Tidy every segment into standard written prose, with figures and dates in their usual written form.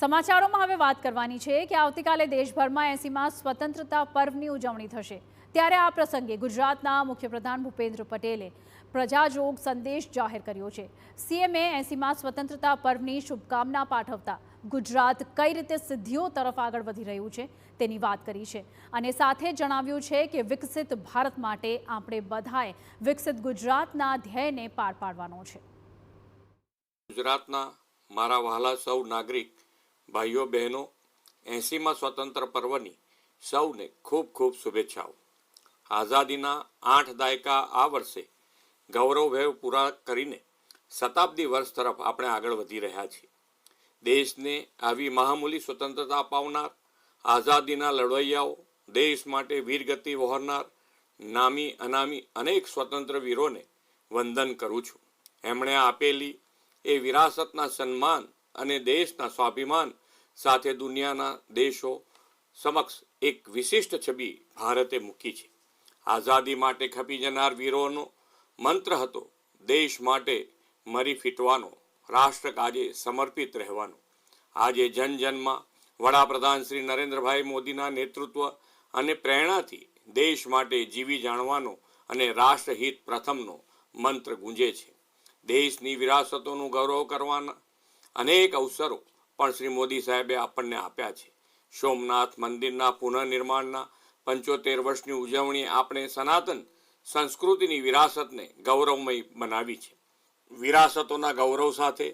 સમાચારોમાં હવે વાત કરવાની છે કે આવતીકાલે દેશભરમાં 80મા સ્વતંત્રતા પર્વની ઉજવણી થશે। ત્યારે આ પ્રસંગે ગુજરાતના મુખ્યપ્રધાન ભૂપેન્દ્ર પટેલે પ્રજાજોગ સંદેશ જાહેર કર્યો છે। સીએમએ 80મા સ્વતંત્રતા પર્વની શુભકામના પાઠવતા ગુજરાત કઈ રીતે સિદ્ધિઓ તરફ આગળ વધી રહ્યું છે તેની વાત કરી છે અને સાથે જણાવ્યું છે કે વિકસિત ભારત માટે આપણે બધાએ વિકસિત ગુજરાતના ધ્યેયને પાર પાડવાનો છે। ગુજરાતના મારા વહાલા સૌ નાગરિક ભાઈઓ બહેનો 80મા સ્વતંત્ર પર્વની સૌને ખૂબ ખૂબ શુભેચ્છાઓ। આઝાદીના 8 દાયકા આ વર્ષે ગૌરવભેર પૂરા કરીને શતાબ્દી વર્ષ તરફ આપણે આગળ વધી રહ્યા છીએ। દેશને આવી મહામૂલી સ્વતંત્રતા અપાવનાર આઝાદીના લડવૈયાઓ, દેશ માટે વીરગતિ વહોરનાર નામી અનામી અનેક સ્વતંત્ર વીરોને વંદન કરું છું। એમણે આપેલી એ વિરાસતના સન્માન અને દેશના સ્વાભિમાન સાથે દુનિયાના દેશો સમક્ષ એક વિશિષ્ટ છબી ભારતે મૂકી છે। આઝાદી માટે ખપી જનાર વીરોનો મંત્ર હતો દેશ માટે મરી ફીટવાનો, રાષ્ટ્ર કાજે સમર્પિત રહેવાનો। આજે જન જનમાં વડાપ્રધાન શ્રી નરેન્દ્રભાઈ મોદીના નેતૃત્વ અને પ્રેરણાથી દેશ માટે જીવી જાણવાનો અને રાષ્ટ્રહિત પ્રથમનો મંત્ર ગુંજે છે। દેશની વિરાસતોનું ગૌરવ કરવાના અનેક અવસરો પણ શ્રી મોદી સાહેબે આપણને આપ્યા છે। સોમનાથ મંદિરના પુનઃનિર્માણના 75 વર્ષની ઉજવણી આપણે સનાતન સંસ્કૃતિની વિરાસતને ગૌરવમય બનાવી છે। વિરાસતોના ગૌરવ સાથે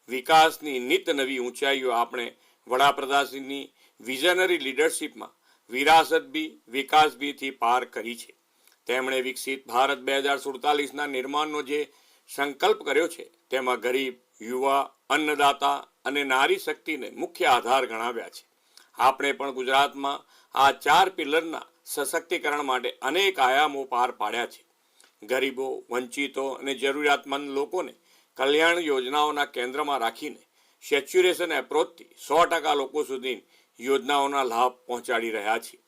વિકાસની નિત નવી ઊંચાઈઓ આપણે વડાપ્રધાનશ્રીની વિઝનરી લીડરશિપમાં વિરાસત બી વિકાસ બીથી પાર કરી છે। તેમણે વિકસિત ભારત 2047ના નિર્માણનો જે સંકલ્પ કર્યો છે તેમાં ગરીબ, યુવા, અન્નદાતા અને નારી શક્તિને મુખ્ય આધાર ગણાવ્યા છે। આપણે પણ ગુજરાતમાં આ 4 પિલરના સશક્તિકરણ માટે અનેક આયામો પાર પાડ્યા છે। ગરીબો, વંચિતો અને જરૂરિયાતમંદ લોકોને કલ્યાણ યોજનાઓના કેન્દ્રમાં રાખીને સેચ્યુરેશન એપ્રોચથી 100% લોકો સુધી યોજનાઓના લાભ પહોંચાડી રહ્યા છીએ।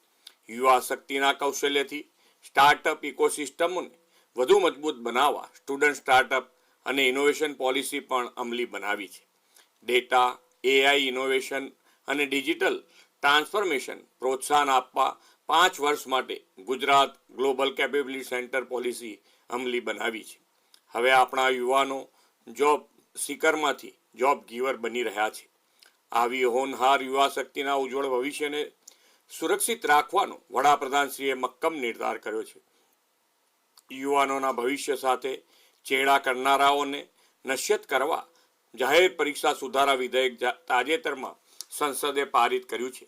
યુવા શક્તિના કૌશલ્યથી સ્ટાર્ટઅપ ઇકોસિસ્ટમોને વધુ મજબૂત બનાવવા સ્ટુડન્ટ સ્ટાર્ટઅપ અને ઇનોવેશન પોલિસી પણ અમલી બનાવી છે। ડેટા, એઆઈ ઇનોવેશન અને ડિજિટલ ટ્રાન્સફોર્મેશન પ્રોત્સાહન આપવા 5 વર્ષ માટે Gujarat global capability centre policy અમલી બનાવી છે। હવે આપણા યુવાનો જોબ સિકરમાંથી જોબ ગીવર બની રહ્યા છે। આવી હોનહાર યુવા શક્તિના ઉજ્જવળ ભવિષ્યને સુરક્ષિત રાખવાનો વડાપ્રધાનશ્રીએ મક્કમ નિર્ધાર કર્યો છે। યુવાનોના ભવિષ્ય સાથે ચેડા કરનારાઓને નશ્યત કરવા જાહેર પરીક્ષા સુધારા વિધેયક તાજેતરમાં સંસદે પારિત કર્યું છે।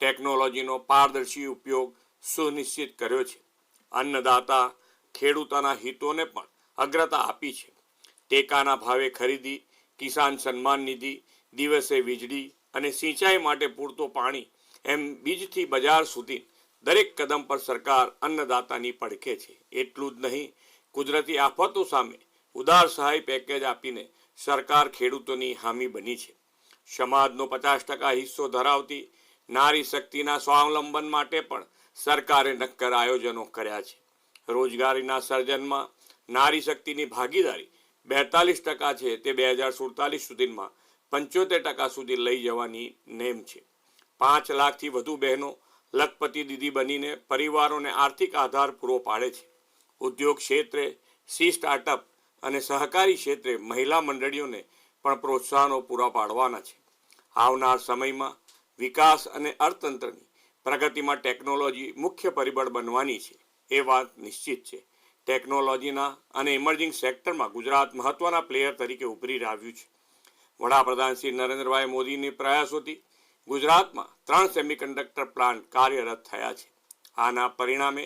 ટેકનોલોજીનો પારદર્શી ઉપયોગ સુનિશ્ચિત કર્યો છે। અન્નદાતા ખેડૂતોના હિતોને પણ અગ્રતા આપી છે। ટેકાના ભાવે ખરીદી, કિસાન સન્માન નિધિ, દિવસે વીજળી અને સિંચાઈ માટે પૂરતું પાણી એમ બીજથી બજાર સુધી દરેક કદમ પર સરકાર અન્નદાતાની પડખે છે। એટલું જ નહીં, કુદરતી આફતો સામે ઉદાર સહાય પેકેજ આપીને સરકાર ખેડૂતોની હામી બની છે। સમાજનો 50% હિસ્સો ધરાવતી નારી શક્તિના સ્વાવલંબન માટે પણ સરકારે નક્કર આયોજનો કર્યા છે। રોજગારીના સર્જનમાં નારી શક્તિની ભાગીદારી 42% છે તે 2047 સુધીમાં 75% સુધી લઈ જવાની નેમ છે। 5 લાખથી વધુ બહેનો લખપતિ દીદી બનીને પરિવારોને આર્થિક આધાર પૂરો પાડે છે। ઉદ્યોગ ક્ષેત્રે સી સ્ટાર્ટઅપ અને સહકારી ક્ષેત્રે મહિલા મંડળીઓને પણ પ્રોત્સાહનો પૂરા પાડવાના છે। આવનાર સમયમાં વિકાસ અને અર્થતંત્રની પ્રગતિમાં ટેકનોલોજી મુખ્ય પરિબળ બનવાની છે એ વાત નિશ્ચિત છે। ટેકનોલોજીના અને ઇમર્જિંગ સેક્ટરમાં ગુજરાત મહત્વના પ્લેયર તરીકે ઉભરી આવ્યું છે। વડાપ્રધાન શ્રી નરેન્દ્રભાઈ મોદીની પ્રયાસોથી ગુજરાતમાં 3 સેમિકન્ડક્ટર પ્લાન્ટ કાર્યરત થયા છે। આના પરિણામે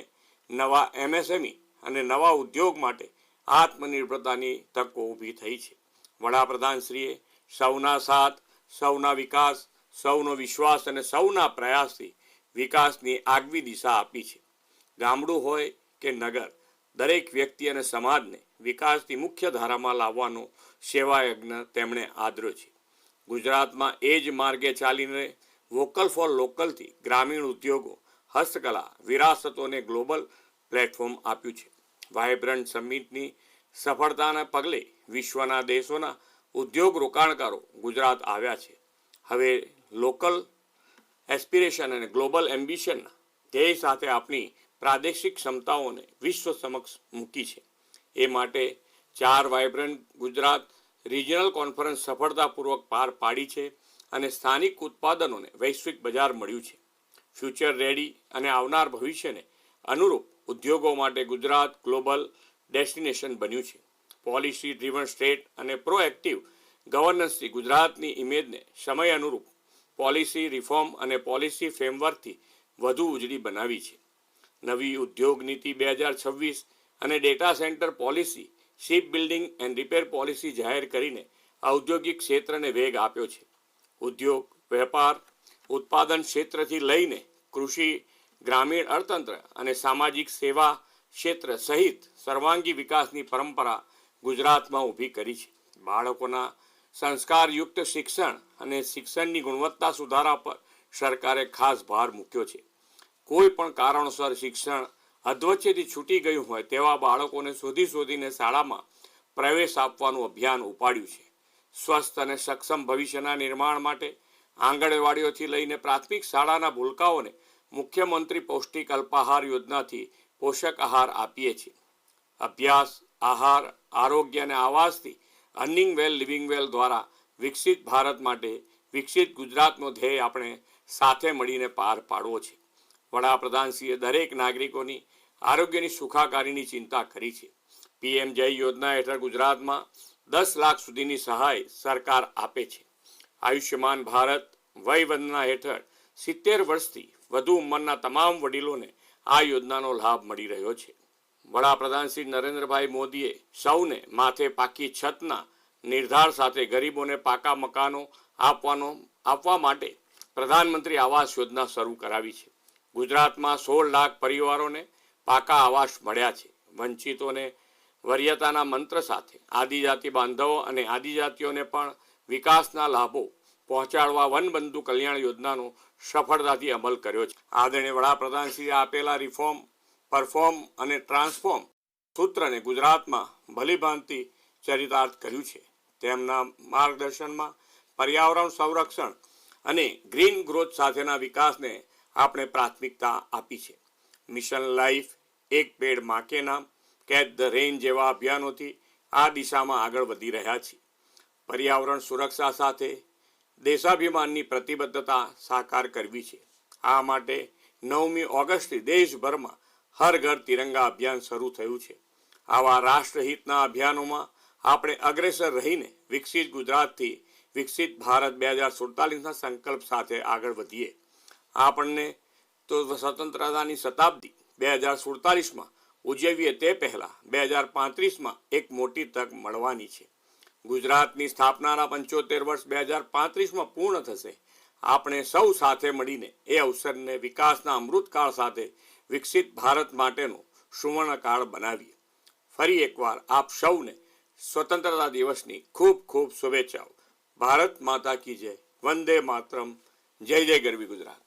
નવા એમએસએમઈ અને નવા ઉદ્યોગ માટે આત્મનિર્ભરતાની તકો ઊભી થઈ છે। વડાપ્રધાનશ્રીએ સૌના સાથ, સૌના વિકાસ, સૌનો વિશ્વાસ અને સૌના પ્રયાસથી વિકાસની આગવી દિશા આપી છે। ગામડું હોય કે નગર, દરેક વ્યક્તિ અને સમાજને વિકાસની મુખ્ય ધારામાં લાવવાનો સેવાયજ્ઞ તેમણે આદર્યો છે। ગુજરાતમાં એ જ માર્ગે ચાલીને વોકલ ફોર લોકલથી ગ્રામીણ ઉદ્યોગો, હસ્તકલા, વિરાસતોને ગ્લોબલ પ્લેટફોર્મ આપ્યું છે। વાઇબ્રન્ટ સમિટની સફળતાના પગલે વિશ્વના દેશોના ઉદ્યોગ રોકાણકારો ગુજરાત આવ્યા છે। હવે લોકલ એસ્પિરેશન અને ગ્લોબલ એમ્બિશનના ધ્યેય સાથે આપણી પ્રાદેશિક ક્ષમતાઓને વિશ્વ સમક્ષ મૂકી છે. એ માટે 4 વાઇબ્રન્ટ ગુજરાત રિજનલ કોન્ફરન્સ સફળતાપૂર્વક પાર પાડી છે અને સ્થાનિક ઉત્પાદનોને વૈશ્વિક બજાર મળ્યું છે. ફ્યુચર રેડી અને આવનાર ભવિષ્યને અનુરૂપ ઉદ્યોગો માટે ગુજરાત ગ્લોબલ ડેસ્ટિનેશન બન્યું છે. પોલિસી ડ્રીવન સ્ટેટ અને પ્રોએક્ટિવ ગવર્નન્સથી ગુજરાતની ઇમેજને સમય અનુરૂપ પોલિસી રિફોર્મ અને પોલિસી ફ્રેમવર્કથી વધુ ઉજળી બનાવી છે. નવી ઉદ્યોગ નીતિ 2026 અને data centre policy, ship building and repair policy જાહેર કરીને ઔદ્યોગિક ક્ષેત્રને વેગ આપ્યો છે. ઉદ્યોગ, વેપાર, ઉત્પાદન ક્ષેત્રથી લઈને કૃષિ, ગ્રામીણ અર્થતંત્ર અને સામાજિક સેવા ક્ષેત્ર સહિત સર્વાંગી વિકાસની પરંપરા ગુજરાતમાં ઊભી કરી છે. બાળકોના સંસ્કારયુક્ત શિક્ષણ અને શિક્ષણની ગુણવત્તા સુધારા પર સરકારે ખાસ ભાર મૂક્યો છે. કોઈ પણ કારણસર શિક્ષણ અધવચ્ચેથી છૂટી ગયું હોય તેવા બાળકોને શોધીને શાળામાં પ્રવેશ આપવાનું અભિયાન ઉપાડ્યું છે. સ્વસ્થ અને સક્ષમ ભવિષ્યના નિર્માણ માટે આંગણવાડીઓથી લઈને પ્રાથમિક શાળાના ભૂલકાઓને મુખ્યમંત્રી પૌષ્ટિક અલ્પાહાર યોજનાથી પોષક આહાર આપીએ છીએ. અભ્યાસ, આહાર, આરોગ્ય અને આવાસથી અર્નિંગ વેલ લિવિંગ વેલ દ્વારા વિકસિત ભારત માટે વિકસિત ગુજરાતનો ધ્યેય આપણે સાથે મળીને પાર પાડવો છે. વડાપ્રધાનશ્રીએ દરેક નાગરિકોની આરોગ્યની સુખાકારીની ચિંતા કરી છે. પીએમ જય યોજના હેઠળ ગુજરાતમાં 10 લાખ સુધીની સહાય સરકાર આપે છે. આયુષ્યમાન ભારત વય વંદના હેઠળ 70 વર્ષથી વધુ ઉંમરના તમામ વડીલોને આ યોજનાનો લાભ મળી રહ્યો છે. વડાપ્રધાન શ્રી નરેન્દ્રભાઈ મોદીએ સૌને માથે પાકી છતના નિર્ધાર સાથે ગરીબોને પાકા મકાનો આપવા માટે પ્રધાનમંત્રી આવાસ યોજના શરૂ કરાવી છે. ગુજરાતમાં 16 લાખ પરિવારોને પાકા આવાસ મળ્યા છે. વંચિતોને વરીયતાના મંત્ર સાથે આદિજાતિ બાંધવો અને આદિજાતિઓને પણ વિકાસના લાભો પહોંચાડવા વનબંધુ કલ્યાણ યોજનાનો સફળતાથી અમલ કર્યો છે. આદરણીય વડાપ્રધાનશ્રીએ આપેલા રિફોર્મ, પરફોર્મ અને ટ્રાન્સફોર્મ સૂત્રને ગુજરાતમાં ભલીભાંતિ ચરિતાર્થ કર્યું છે. તેમના માર્ગદર્શનમાં પર્યાવરણ સંરક્ષણ અને ગ્રીન ગ્રોથ સાથેના વિકાસને આપણે પ્રાથમિકતા આપી છે. મિશન લાઈફ, એક પેડ માં કે નામ, કેચ ધ રેન જેવા અભિયાનોથી આ દિશામાં આગળ વધી રહ્યા છીએ. પર્યાવરણ સુરક્ષા સાથે દેશાભિમાનની પ્રતિબદ્ધતા સાકાર કરવી છે. આ માટે 9મી ઓગસ્ટથી દેશભરમાં હર ઘર તિરંગા અભિયાન શરૂ થયું છે. આવા રાષ્ટ્રહિતના અભિયાનોમાં આપણે અગ્રેસર રહીને વિકસિત ગુજરાતથી વિકસિત ભારત 2047ના સંકલ્પ સાથે આગળ વધીએ. આપણને તો સ્વતંત્રતાની શતાબ્દી 2047માં ઉજવીએ તે પહેલાં 2035માં એક મોટી તક મળવાની છે. ગુજરાતની સ્થાપનાના 75 વર્ષ 2035માં પૂર્ણ થશે. આપણે સૌ સાથે મળીને એ અવસરને વિકાસના અમૃતકાળ સાથે વિકસિત ભારત માટેનો સુવર્ણકાળ બનાવીએ. ફરી એકવાર આપ સૌને સ્વતંત્રતા દિવસની ખૂબ ખૂબ શુભેચ્છાઓ. ભારત માતા કી જય. વંદે માતરમ. જય જય ગરવી ગુજરાત.